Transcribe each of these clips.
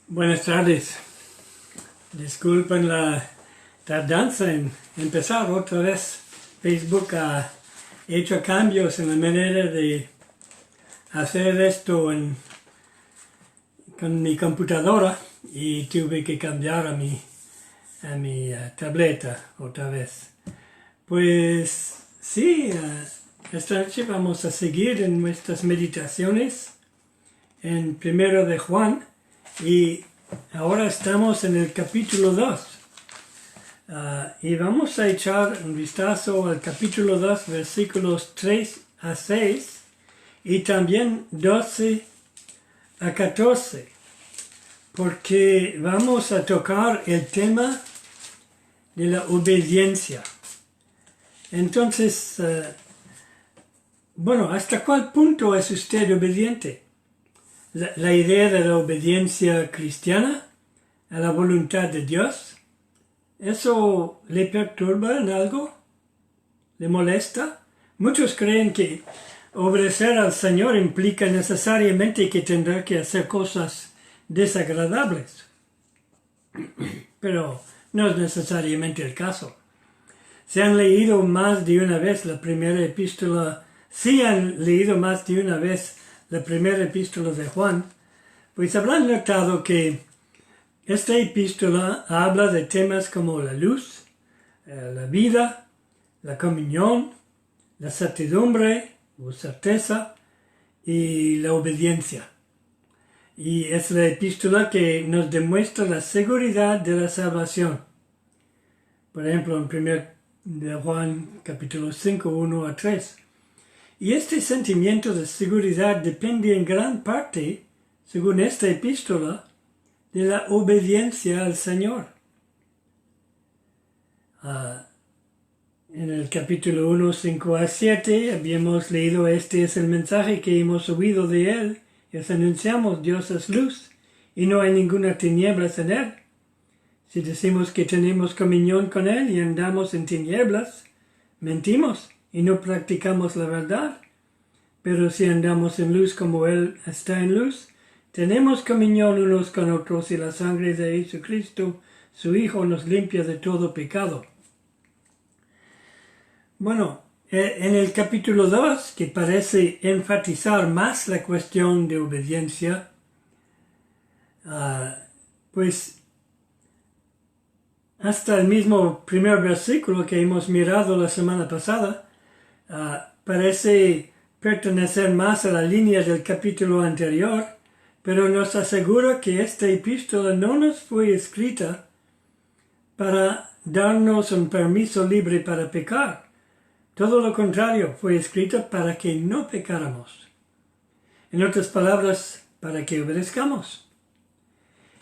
Buenas tardes. Disculpen la tardanza en empezar otra vez. Facebook ha hecho cambios en la manera de hacer esto con mi computadora y tuve que cambiar a mi tableta otra vez. Pues sí, esta noche vamos a seguir en nuestras meditaciones en Primero de Juan. Y ahora estamos en el capítulo 2 y vamos a echar un vistazo al capítulo 2, versículos 3 a 6 y también 12 a 14, porque vamos a tocar el tema de la obediencia. Entonces, ¿hasta cuál punto es usted obediente? La idea de la obediencia cristiana a la voluntad de Dios, ¿eso le perturba en algo? ¿Le molesta? Muchos creen que obedecer al Señor implica necesariamente que tendrá que hacer cosas desagradables, pero no es necesariamente el caso. Si han leído más de una vez la primera epístola de Juan, pues habrán notado que esta epístola habla de temas como la luz, la vida, la comunión, la certidumbre o certeza y la obediencia. Y es la epístola que nos demuestra la seguridad de la salvación. Por ejemplo, en 1 de Juan capítulo 5, 1 a 3. Y este sentimiento de seguridad depende en gran parte, según esta epístola, de la obediencia al Señor. En el capítulo 1, 5 a 7, habíamos leído: este es el mensaje que hemos oído de Él, y os anunciamos: Dios es luz, y no hay ninguna tinieblas en Él. Si decimos que tenemos comunión con Él y andamos en tinieblas, mentimos y no practicamos la verdad. Pero si andamos en luz como Él está en luz, tenemos comunión unos con otros, y la sangre de Jesucristo, su Hijo, nos limpia de todo pecado. En el capítulo 2, que parece enfatizar más la cuestión de obediencia, pues hasta el mismo primer versículo que hemos mirado la semana pasada, parece pertenecer más a la línea del capítulo anterior, pero nos asegura que esta epístola no nos fue escrita para darnos un permiso libre para pecar. Todo lo contrario, fue escrita para que no pecáramos. En otras palabras, para que obedezcamos.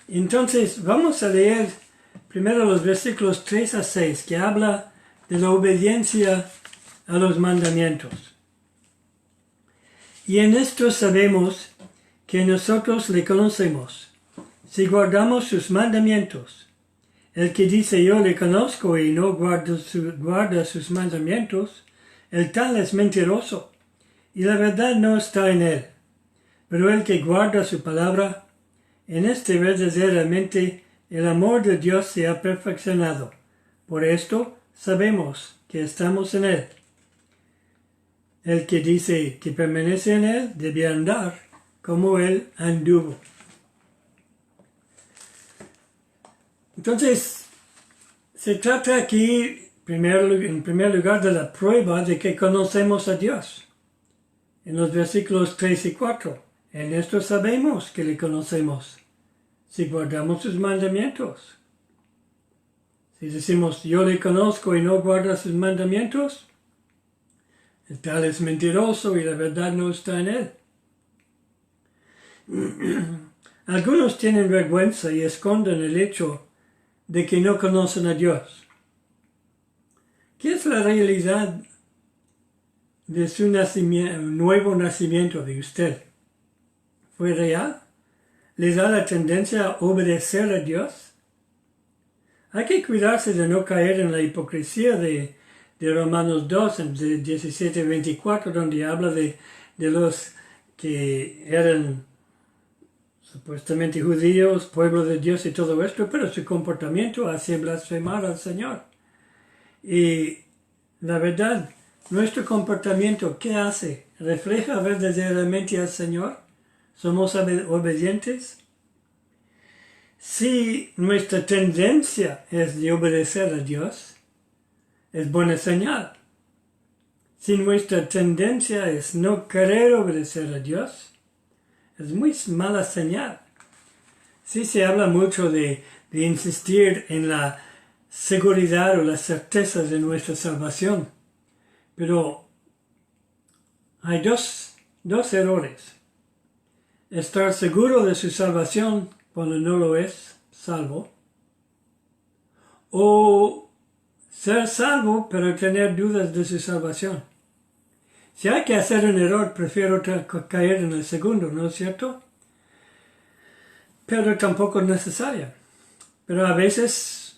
Entonces, vamos a leer primero los versículos 3 a 6, que habla de la obediencia a los mandamientos. Y en esto sabemos que nosotros le conocemos, si guardamos sus mandamientos. El que dice: yo le conozco, y no guarda sus mandamientos, el tal es mentiroso, y la verdad no está en él. Pero el que guarda su palabra, en este verdaderamente el amor de Dios se ha perfeccionado. Por esto sabemos que estamos en él. El que dice que permanece en él debe andar como él anduvo. Entonces, se trata aquí, en primer lugar, de la prueba de que conocemos a Dios. En los versículos 3 y 4, en esto sabemos que le conocemos, si guardamos sus mandamientos. Si decimos: yo le conozco, y no guarda sus mandamientos, el tal es mentiroso y la verdad no está en él. Algunos tienen vergüenza y esconden el hecho de que no conocen a Dios. ¿Qué es la realidad de su nuevo nacimiento de usted? ¿Fue real? ¿Les da la tendencia a obedecer a Dios? Hay que cuidarse de no caer en la hipocresía de Romanos 2, en 17-24, donde habla de los que eran supuestamente judíos, pueblo de Dios y todo esto, pero su comportamiento hace blasfemar al Señor. Y la verdad, nuestro comportamiento, ¿qué hace? ¿Refleja verdaderamente al Señor? ¿Somos obedientes? Si nuestra tendencia es de obedecer a Dios, es buena señal. Si nuestra tendencia es no querer obedecer a Dios, es muy mala señal. Sí se habla mucho de insistir en la seguridad o las certezas de nuestra salvación, pero hay dos errores. Estar seguro de su salvación cuando no lo es salvo, o ser salvo pero tener dudas de su salvación. Si hay que hacer un error, prefiero caer en el segundo, ¿no es cierto? Pero tampoco es necesaria. Pero a veces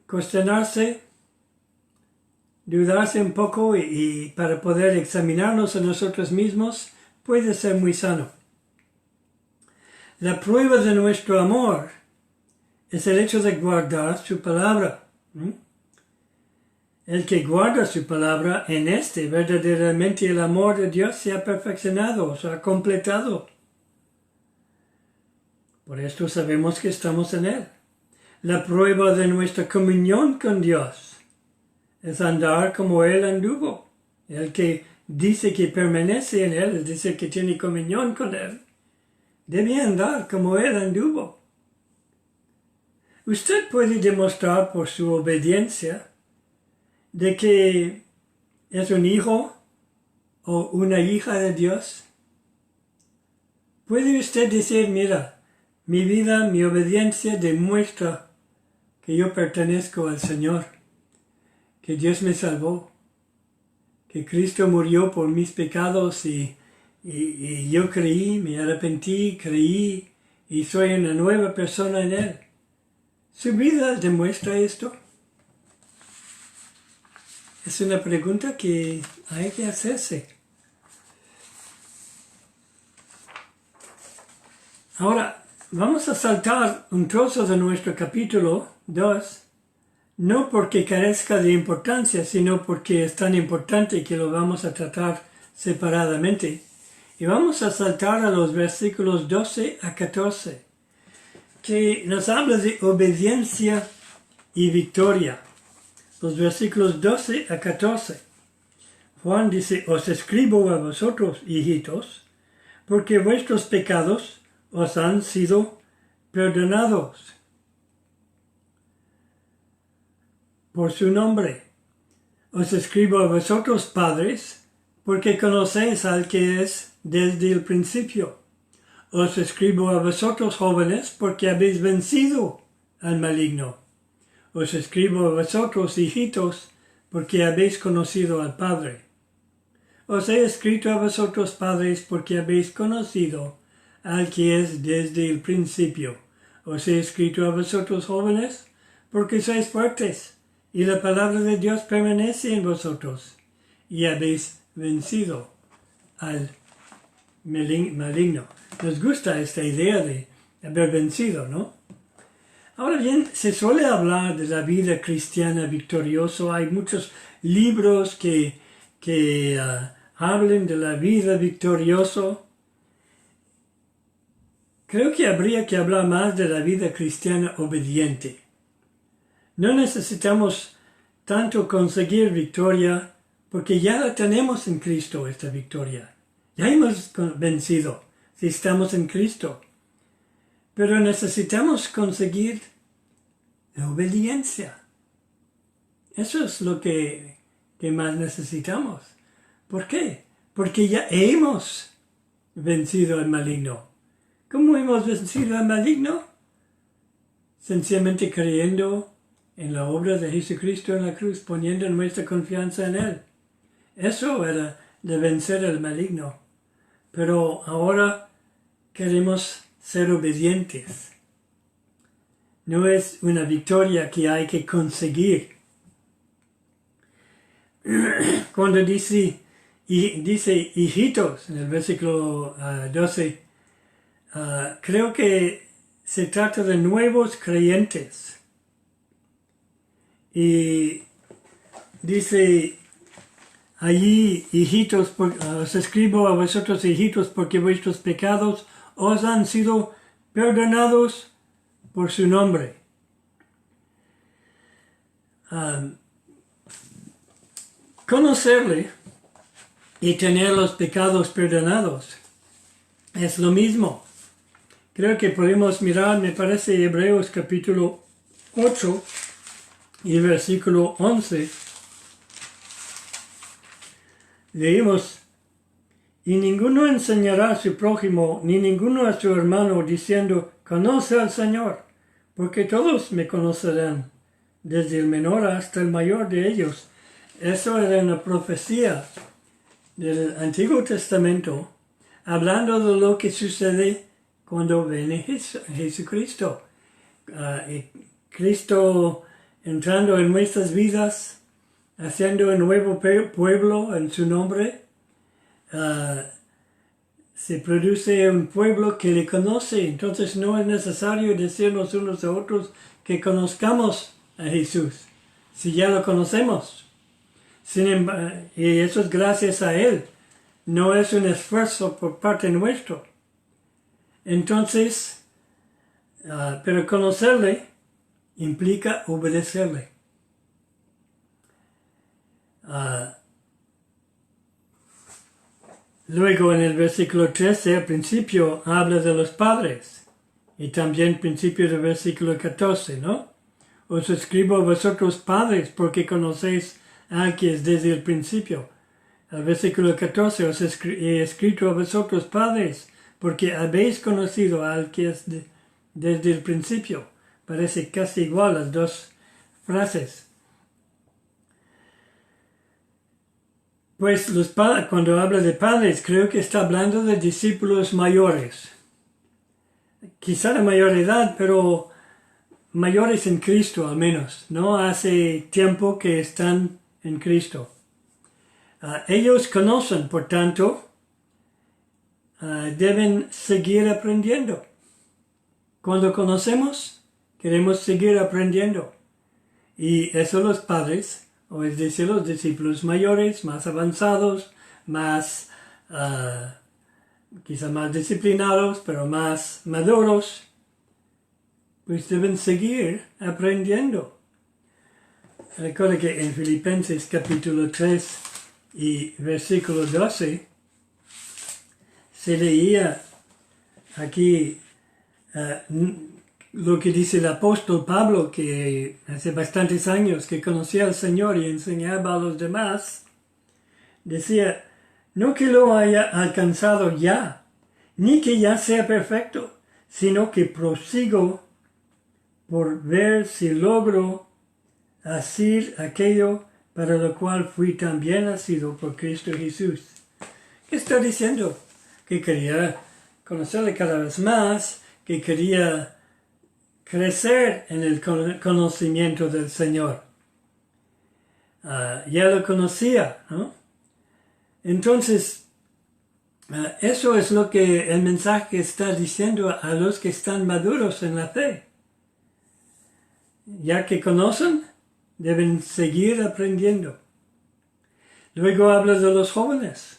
cuestionarse, dudarse un poco y para poder examinarnos a nosotros mismos puede ser muy sano. La prueba de nuestro amor es el hecho de guardar su palabra. El que guarda su palabra, en verdaderamente el amor de Dios se ha perfeccionado, se ha completado. Por esto sabemos que estamos en Él. La prueba de nuestra comunión con Dios es andar como Él anduvo. El que dice que permanece en Él, es decir, que tiene comunión con Él, debe andar como Él anduvo. Usted puede demostrar por su obediencia de que es un hijo o una hija de Dios. Puede usted decir, mira, mi vida, mi obediencia demuestra que yo pertenezco al Señor, que Dios me salvó, que Cristo murió por mis pecados y yo creí, me arrepentí, creí y soy una nueva persona en Él. ¿Su vida demuestra esto? Es una pregunta que hay que hacerse. Ahora, vamos a saltar un trozo de nuestro capítulo 2, no porque carezca de importancia, sino porque es tan importante que lo vamos a tratar separadamente. Y vamos a saltar a los versículos 12 a 14, que nos habla de obediencia y victoria. Los versículos 12 a 14. Juan dice, os escribo a vosotros, hijitos, porque vuestros pecados os han sido perdonados por su nombre. Os escribo a vosotros, padres, porque conocéis al que es desde el principio. Os escribo a vosotros, jóvenes, porque habéis vencido al maligno. Os escribo a vosotros, hijitos, porque habéis conocido al Padre. Os he escrito a vosotros, padres, porque habéis conocido al que es desde el principio. Os he escrito a vosotros, jóvenes, porque sois fuertes, y la palabra de Dios permanece en vosotros, y habéis vencido al maligno. Nos gusta esta idea de haber vencido, ¿no? Ahora bien, se suele hablar de la vida cristiana victoriosa. Hay muchos libros que hablan de la vida victoriosa. Creo que habría que hablar más de la vida cristiana obediente. No necesitamos tanto conseguir victoria, porque ya la tenemos en Cristo, esta victoria. Ya hemos vencido, si estamos en Cristo. Pero necesitamos conseguir la obediencia. Eso es lo que más necesitamos. ¿Por qué? Porque ya hemos vencido al maligno. ¿Cómo hemos vencido al maligno? Sencillamente creyendo en la obra de Jesucristo en la cruz, poniendo nuestra confianza en Él. Eso era de vencer al maligno. Pero ahora queremos ser obedientes. No es una victoria que hay que conseguir. Cuando dice hijitos, en el versículo 12, Creo que se trata de nuevos creyentes. Y dice allí, hijitos, os escribo a vosotros, hijitos, porque vuestros pecados os han sido perdonados por su nombre. Conocerle y tener los pecados perdonados es lo mismo. Creo que podemos mirar, me parece, Hebreos capítulo 8 y versículo 11. Leímos: y ninguno enseñará a su prójimo, ni ninguno a su hermano, diciendo, conoce al Señor, porque todos me conocerán, desde el menor hasta el mayor de ellos. Eso era una profecía del Antiguo Testamento, hablando de lo que sucede cuando viene Jesucristo. Cristo entrando en nuestras vidas, haciendo un nuevo pueblo en su nombre. Se produce un pueblo que le conoce, entonces no es necesario decirnos unos a otros que conozcamos a Jesús, si ya lo conocemos. Y eso es gracias a Él, no es un esfuerzo por parte nuestro. Entonces, pero conocerle implica obedecerle. Luego en el versículo 13, al principio habla de los padres, y también al principio del versículo 14, ¿no? Os escribo a vosotros padres porque conocéis al que es desde el principio. Al versículo 14, os he escrito a vosotros padres porque habéis conocido al que es desde el principio. Parece casi igual las dos frases. Pues cuando habla de padres, creo que está hablando de discípulos mayores. Quizá de mayor edad, pero mayores en Cristo al menos, ¿no? Hace tiempo que están en Cristo. Ellos conocen, por tanto, deben seguir aprendiendo. Cuando conocemos, queremos seguir aprendiendo. Y eso los padres, o es decir, los discípulos mayores, más avanzados, más, quizá más disciplinados, pero más maduros, pues deben seguir aprendiendo. Recuerda que en Filipenses capítulo 3 y versículo 12 se leía aquí lo que dice el apóstol Pablo, que hace bastantes años que conocía al Señor y enseñaba a los demás. Decía, no que lo haya alcanzado ya, ni que ya sea perfecto, sino que prosigo por ver si logro hacer aquello para lo cual fui también nacido por Cristo Jesús. ¿Qué está diciendo? Que quería conocerle cada vez más, que quería crecer en el conocimiento del Señor. Ya lo conocía, ¿no? Entonces, eso es lo que el mensaje está diciendo a los que están maduros en la fe. Ya que conocen, deben seguir aprendiendo. Luego habla de los jóvenes.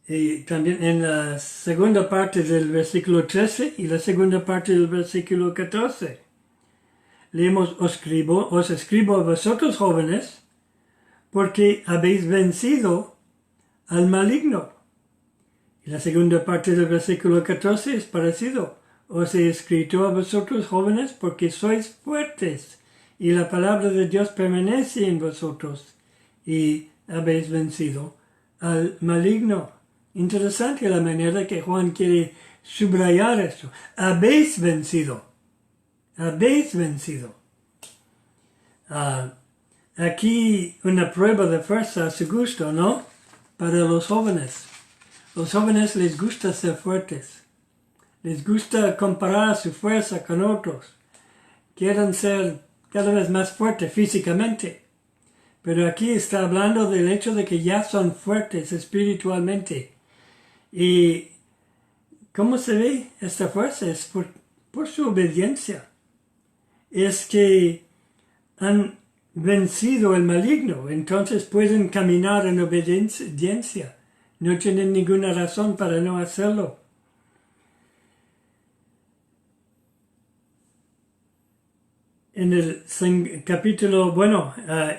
Y también en la segunda parte del versículo 13 y la segunda parte del versículo 14. Leemos, os escribo a vosotros jóvenes, porque habéis vencido al maligno. Y la segunda parte del versículo 14 es parecido. Os he escrito a vosotros jóvenes porque sois fuertes y la palabra de Dios permanece en vosotros y habéis vencido al maligno. Interesante la manera que Juan quiere subrayar esto. Habéis vencido. Habéis vencido. Aquí una prueba de fuerza a su gusto, ¿no? Para los jóvenes. Los jóvenes les gusta ser fuertes. Les gusta comparar su fuerza con otros. Quieren ser cada vez más fuertes físicamente. Pero aquí está hablando del hecho de que ya son fuertes espiritualmente. Y ¿Cómo se ve esta fuerza? Es por su obediencia. Es que han vencido el maligno, entonces pueden caminar en obediencia. No tienen ninguna razón para no hacerlo. En el capítulo,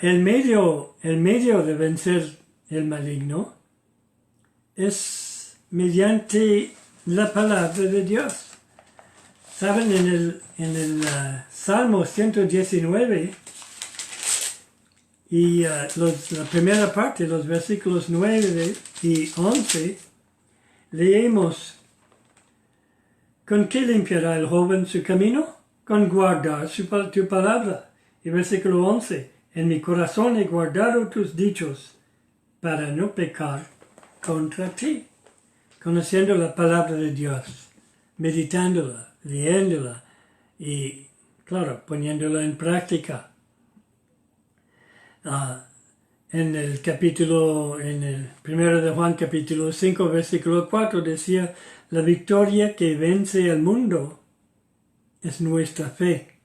el medio de vencer el maligno es mediante la palabra de Dios. Saben, en el Salmo 119 y la primera parte, los versículos 9 y 11, leemos: ¿Con qué limpiará el joven su camino? Con guardar tu palabra. Y versículo 11, en mi corazón he guardado tus dichos para no pecar contra ti. Conociendo la palabra de Dios, meditándola, leyéndola y, claro, poniéndola en práctica. En el primero de Juan capítulo 5, versículo 4 decía: la victoria que vence al mundo es nuestra fe.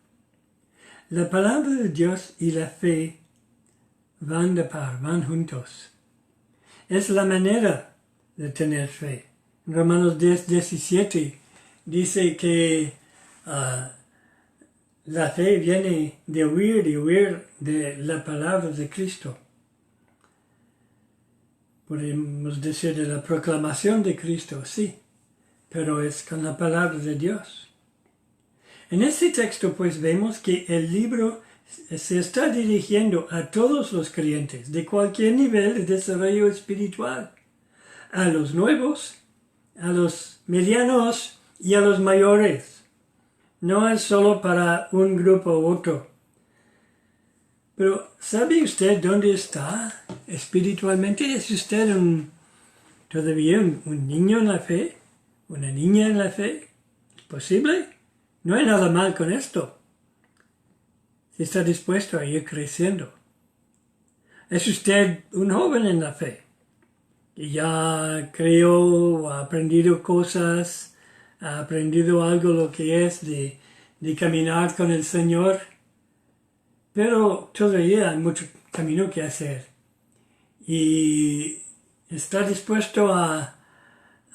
La palabra de Dios y la fe van de par, van juntos. Es la manera de tener fe. En Romanos 10, 17 dice que la fe viene de oír y oír de la palabra de Cristo. Podemos decir de la proclamación de Cristo, sí, pero es con la palabra de Dios. En este texto pues vemos que el libro se está dirigiendo a todos los creyentes de cualquier nivel de desarrollo espiritual, a los nuevos, a los medianos y a los mayores. No es solo para un grupo u otro. Pero ¿sabe usted dónde está espiritualmente? ¿Es usted todavía un niño en la fe? ¿Una niña en la fe? ¿Es posible? No hay nada mal con esto. Si está dispuesto a ir creciendo. ¿Es usted un joven en la fe? Que ya creyó, ha aprendido cosas, ha aprendido algo lo que es de caminar con el Señor, pero todavía hay mucho camino que hacer. Y está dispuesto a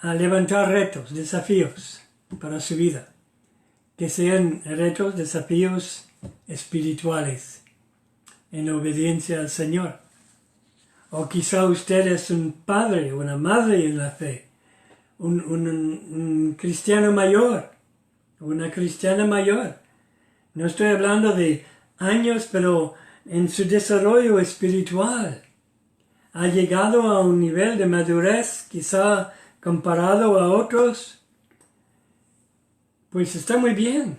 levantar retos, desafíos para su vida. Que sean retos, desafíos espirituales en obediencia al Señor. O quizá usted es un padre o una madre en la fe, un cristiano mayor, una cristiana mayor. No estoy hablando de años, pero en su desarrollo espiritual ha llegado a un nivel de madurez, quizá comparado a otros. Pues está muy bien,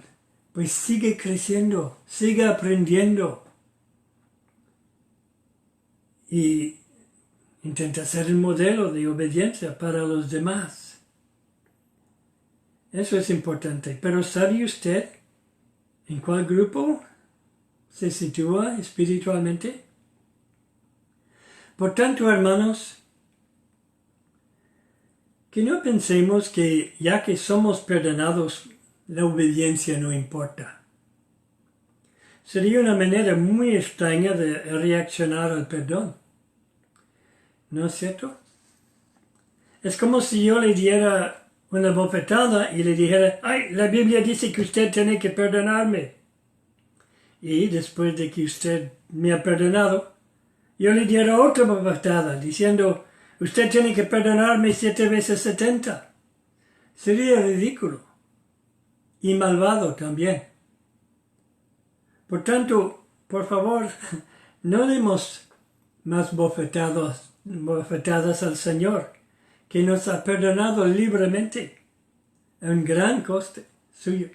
pues sigue creciendo, sigue aprendiendo y intenta ser el modelo de obediencia para los demás. Eso es importante. Pero ¿sabe usted en cuál grupo se sitúa espiritualmente? Por tanto, hermanos, que no pensemos que ya que somos perdonados, la obediencia no importa. Sería una manera muy extraña de reaccionar al perdón. ¿No es cierto? Es como si yo le diera una bofetada y le dijera: ¡ay, la Biblia dice que usted tiene que perdonarme! Y después de que usted me ha perdonado, yo le diera otra bofetada diciendo: usted tiene que perdonarme 7 veces 70. Sería ridículo. Y malvado también. Por tanto, por favor, no demos más bofetadas al Señor, que nos ha perdonado libremente, a un gran coste suyo,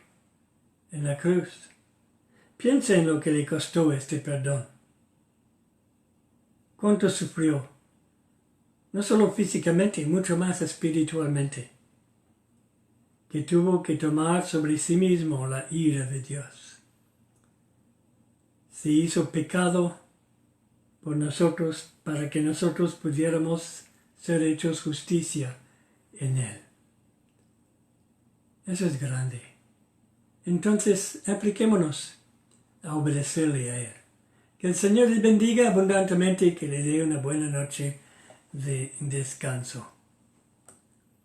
en la cruz. Piensa en lo que le costó este perdón. ¿Cuánto sufrió? No solo físicamente, mucho más espiritualmente, que tuvo que tomar sobre sí mismo la ira de Dios. Se hizo pecado por nosotros para que nosotros pudiéramos ser hechos justicia en Él. Eso es grande. Entonces, apliquémonos a obedecerle a Él. Que el Señor les bendiga abundantemente y que les dé una buena noche de descanso.